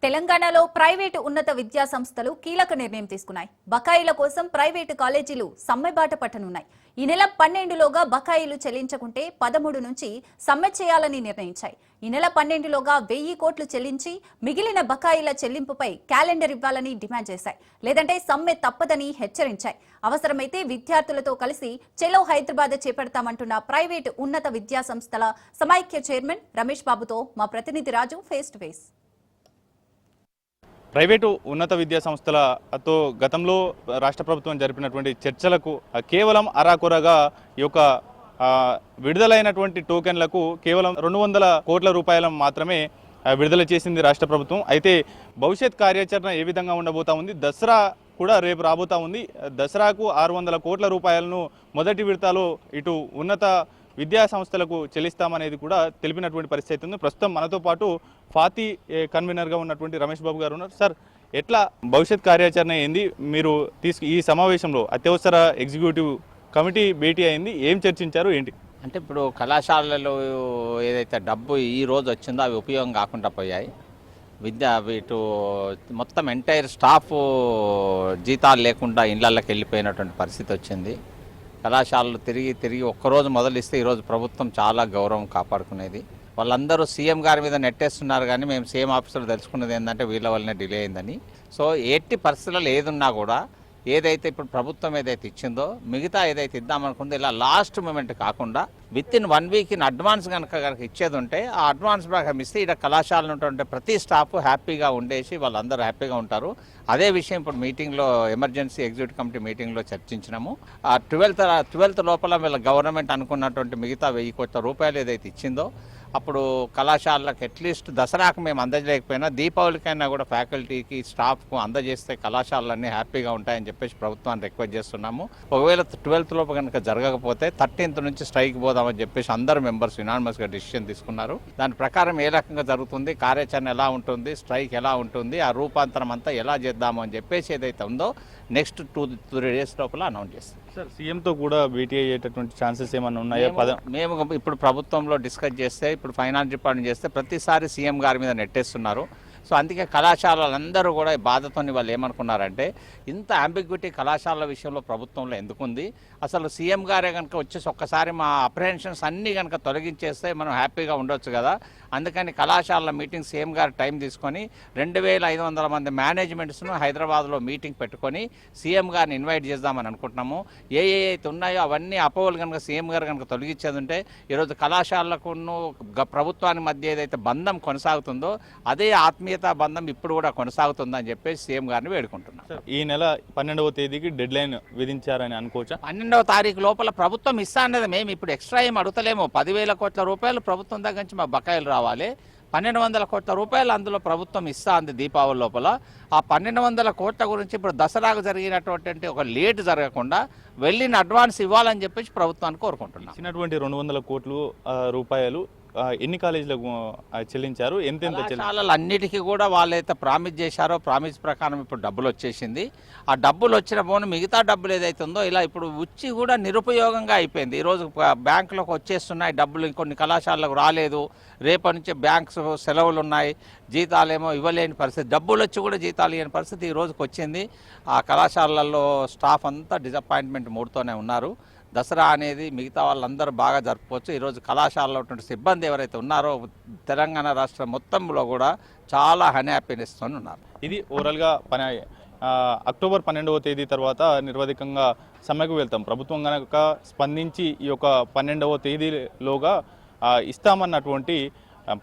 తెలంగాణలో ప్రైవేటు ఉన్నత విద్యా సంస్థలు కీలక నిర్ణయం తీసుకున్నాయి. బకాయిల కోసం ప్రైవేటు కాలేజీలు సమ్మెబాట పట్టనున్నాయి. ఈ నెల 12లోగా బకాయిలు చెల్లించకుంటే 13 నుంచి సమ్మె చేయాలని నిర్ణయించాయి. ఈ నెల 12లోగా 1000 కోట్లు చెల్లించి మిగిలిన బకాయిల చెల్లింపుపై క్యాలెండర్ ఇవ్వాలని డిమాండ్ చేశాయి. లేదంటే సమ్మె తప్పదని హెచ్చరించాయి. అవసరమైతే విద్యార్థులతో కలిసి చెలో హైదరాబాద్ చేపడతామంటున్న ప్రైవేటు ఉన్నత విద్యా సంస్థల సమైక్య చైర్మన్ రమేష్ బాబుతో మా ప్రతినిధి రాజు ఫేస్ టు ఫేస్. ప్రైవేటు ఉన్నత విద్యా సంస్థలతో గతంలో రాష్ట్ర ప్రభుత్వం జరిపినటువంటి చర్చలకు కేవలం అరాకొరగా ఈ యొక్క విడుదలైనటువంటి టోకెన్లకు కేవలం 200 కోట్ల రూపాయలు మాత్రమే విడుదల చేసింది రాష్ట్ర ప్రభుత్వం. అయితే భవిష్యత్ కార్యాచరణ ఏ విధంగా ఉండబోతా ఉంది, దసరా కూడా రేపు రాబోతా ఉంది. దసరాకు 600 కోట్ల రూపాయలను మొదటి విడతలో ఇటు ఉన్నత విద్యా సంస్థలకు చెల్లిస్తామనేది కూడా తెలిపినటువంటి పరిస్థితి ఉంది. ప్రస్తుతం మనతో పాటు ఫాతి కన్వీనర్గా ఉన్నటువంటి రమేష్ బాబు గారు ఉన్నారు. సార్, ఎట్లా భవిష్యత్ కార్యాచరణ ఏంది? మీరు ఈ సమావేశంలో అత్యవసర ఎగ్జిక్యూటివ్ కమిటీ భేటీ అయింది, ఏం చర్చించారు ఏంటి? అంటే ఇప్పుడు కళాశాలలో ఏదైతే డబ్బు ఈ రోజు వచ్చిందో అవి ఉపయోగం కాకుండా పోయాయి. వీటు మొత్తం ఎంటైర్ స్టాఫ్ జీతాలు లేకుండా ఇళ్లకి వెళ్ళిపోయినటువంటి పరిస్థితి వచ్చింది. కళాశాలలు తిరిగి ఒక్కరోజు మొదలిస్తే ఈరోజు ప్రభుత్వం చాలా గౌరవం కాపాడుకునేది. వాళ్ళందరూ సీఎం గారి మీద నెట్టేస్తున్నారు, కానీ మేము సీఎం ఆఫీసులో తెలుసుకున్నది ఏంటంటే వీళ్ళ వల్లనే డిలే అయిందని. సో ఎట్టి పరిస్థితుల్లో ఏదున్నా కూడా ఏదైతే ఇప్పుడు ప్రభుత్వం ఏదైతే ఇచ్చిందో మిగతా ఏదైతే ఇద్దామనుకుందో ఇలా లాస్ట్ మూమెంట్ కాకుండా with in 1 week in advance కనుక ఇచ్చేది ఉంటే ఆ అడ్వాన్స్ ప్రకారం ఇస్తే ఇక్కడ కళాశాలలో ఉన్నటువంటి ప్రతి స్టాఫ్ హ్యాపీగా ఉండేసి వాళ్ళందరూ హ్యాపీగా ఉంటారు. అదే విషయం ఇప్పుడు మీటింగ్లో ఎమర్జెన్సీ ఎగ్జిక్యూటివ్ కమిటీ మీటింగ్లో చర్చించినాము. ఆ 12th లోపల వీళ్ళ గవర్నమెంట్ అనుకున్నటువంటి మిగతా 1000 కోట్ల రూపాయలు ఏదైతే ఇచ్చిందో అప్పుడు కళాశాలకు అట్లీస్ట్ దసరాకు మేము అందజేయకపోయినా దీపావళికైనా కూడా ఫ్యాకల్టీకి స్టాఫ్కు అందజేస్తే కళాశాలన్నీ హ్యాపీగా ఉంటాయని చెప్పేసి ప్రభుత్వాన్ని రిక్వెస్ట్ చేస్తున్నాము. ఒకవేళ 12th లోపు కనుక జరగకపోతే 13th నుంచి స్ట్రైక్ పోదామని చెప్పేసి అందరు మెంబర్స్ యునానిమస్గా డిసిషన్ తీసుకున్నారు. దాని ప్రకారం ఏ రకంగా జరుగుతుంది, కార్యాచరణ ఎలా ఉంటుంది, స్ట్రైక్ ఎలా ఉంటుంది, ఆ రూపాంతరం అంతా ఎలా చేద్దాము అని చెప్పేసి ఏదైతే ఉందో నెక్స్ట్ 2-3 డేస్ లోపల అనౌన్స్ చేస్తాం. సార్, సీఎంతో కూడా భేటీ అయ్యేటటువంటి ఛాన్సెస్ ఏమైనా ఉన్నాయా? మేము ఇప్పుడు ప్రభుత్వంలో డిస్కస్ చేస్తే ఇప్పుడు ఫైనాన్స్ డిపార్ట్మెంట్ చేస్తే ప్రతిసారి సీఎం గారి మీద నెట్టేస్తున్నారు. సో అందుకే కళాశాలలందరూ కూడా బాధతో వాళ్ళు ఏమనుకున్నారంటే ఇంత అంబిగ్విటీ కళాశాలల విషయంలో ప్రభుత్వంలో ఎందుకుంది, అసలు సీఎం గారే కనుక వచ్చేసి ఒక్కసారి మా అప్రహెన్షన్స్ అన్నీ కనుక తొలగించేస్తే మనం హ్యాపీగా ఉండొచ్చు కదా. అందుకని కళాశాలల మీటింగ్ సీఎం గారు టైం తీసుకొని 2500 మంది మేనేజ్మెంట్స్ను హైదరాబాద్లో మీటింగ్ పెట్టుకొని సీఎం గారిని ఇన్వైట్ చేద్దామని అనుకుంటున్నాము. ఏవైతే ఉన్నాయో అవన్నీ అపోహలు కనుక సీఎం గారు కనుక తొలగించేది ఉంటే ఈరోజు కళాశాలలకు ప్రభుత్వానికి మధ్య ఏదైతే బంధం కొనసాగుతుందో అదే ఆత్మీయతా బంధం ఇప్పుడు కూడా కొనసాగుతుందని చెప్పేసి సీఎం గారిని వేడుకుంటున్నాం. ఈ నెల 12వ తేదీకి డెడ్ లైన్ విధించారని అనుకోవచ్చా? 12వ తారీఖు లోపల ప్రభుత్వం ఇస్తా అన్నది. మేము ఇప్పుడు ఎక్స్ట్రా ఏం అడుగుతలేము. 10,000 కోట్ల రూపాయలు ప్రభుత్వం దగ్గర నుంచి మా బకాయిలు రావాలి. 1200 కోట్ల రూపాయలు అందులో ప్రభుత్వం ఇస్తా అంది దీపావళి లోపల. ఆ 1200 కోట్ల గురించి ఇప్పుడు దసరాకు జరిగినటువంటి ఒక లేట్ జరగకుండా వెళ్ళిన అడ్వాన్స్ ఇవ్వాలని చెప్పేసి ప్రభుత్వాన్ని కోరుకుంటున్నాం. ఇచ్చినటువంటి 200 కోట్ల రూపాయలు ఎన్ని కాలేజీలకు చెల్లించారు? అన్నిటికీ కూడా వాళ్ళైతే ప్రామిస్ చేశారో ప్రామిస్ ప్రకారం ఇప్పుడు డబ్బులు వచ్చేసింది. ఆ డబ్బులు వచ్చిన పోను మిగతా డబ్బులు ఏదైతే ఉందో ఇలా ఇప్పుడు వచ్చి కూడా నిరుపయోగంగా అయిపోయింది. ఈరోజు బ్యాంకులకు వచ్చేస్తున్నాయి డబ్బులు, కొన్ని కళాశాలకు రాలేదు. రేపటి నుంచి బ్యాంక్స్ సెలవులు ఉన్నాయి, జీతాలేమో ఇవ్వలేని పరిస్థితి, డబ్బులు వచ్చి కూడా జీతాలు ఇవ్వని పరిస్థితి ఈ రోజుకి వచ్చింది. ఆ కళాశాలల్లో స్టాఫ్ అంతా డిసప్పాయింట్మెంట్ మూడుతోనే ఉన్నారు. దసరా అనేది మిగతా వాళ్ళందరూ బాగా జరుపుకోవచ్చు. ఈరోజు కళాశాలలో ఉన్నటువంటి సిబ్బంది ఎవరైతే ఉన్నారో తెలంగాణ రాష్ట్రం మొత్తంలో కూడా చాలా అన్హ్యాపీనెస్తో ఉన్నారు. ఇది ఓవరాల్గా అక్టోబర్ 12వ తేదీ తర్వాత నిర్వధికంగా సమ్మెకు వెళ్తాం. ప్రభుత్వం కనుక స్పందించి ఈ యొక్క 12వ తేదీలోగా ఇస్తామన్నటువంటి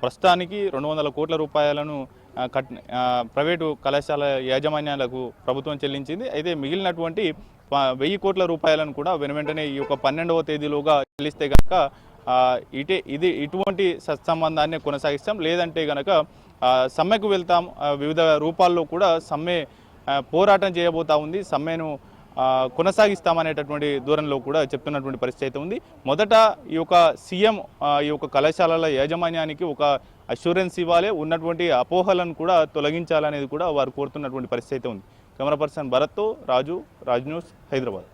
ప్రస్తుతానికి 200 కోట్ల రూపాయలను ప్రైవేటు కళాశాల యాజమాన్యాలకు ప్రభుత్వం చెల్లించింది. అయితే మిగిలినటువంటి 1000 కోట్ల రూపాయలను కూడా వెంటనే ఈ యొక్క 12వ తేదీలోగా చెల్లిస్తే కనుక ఇటువంటి సత్సంబంధాన్ని కొనసాగిస్తాం. లేదంటే కనుక సమ్మెకు వెళ్తాం. వివిధ రూపాల్లో కూడా సమ్మె పోరాటం చేయబోతా ఉంది. సమ్మెను కొనసాగిస్తామనేటటువంటి ధోరణిలో కూడా చెప్తున్నటువంటి పరిస్థితి ఉంది. మొదట ఈ యొక్క సీఎం ఈ యొక్క కళాశాలల యాజమాన్యానికి ఒక అష్యూరెన్స్ ఇవ్వాలి, ఉన్నటువంటి అపోహలను కూడా తొలగించాలనేది కూడా వారు కోరుతున్నటువంటి పరిస్థితి ఉంది. కెమెరా పర్సన్ భరత్తో రాజు, రాజ్ న్యూస్, హైదరాబాద్.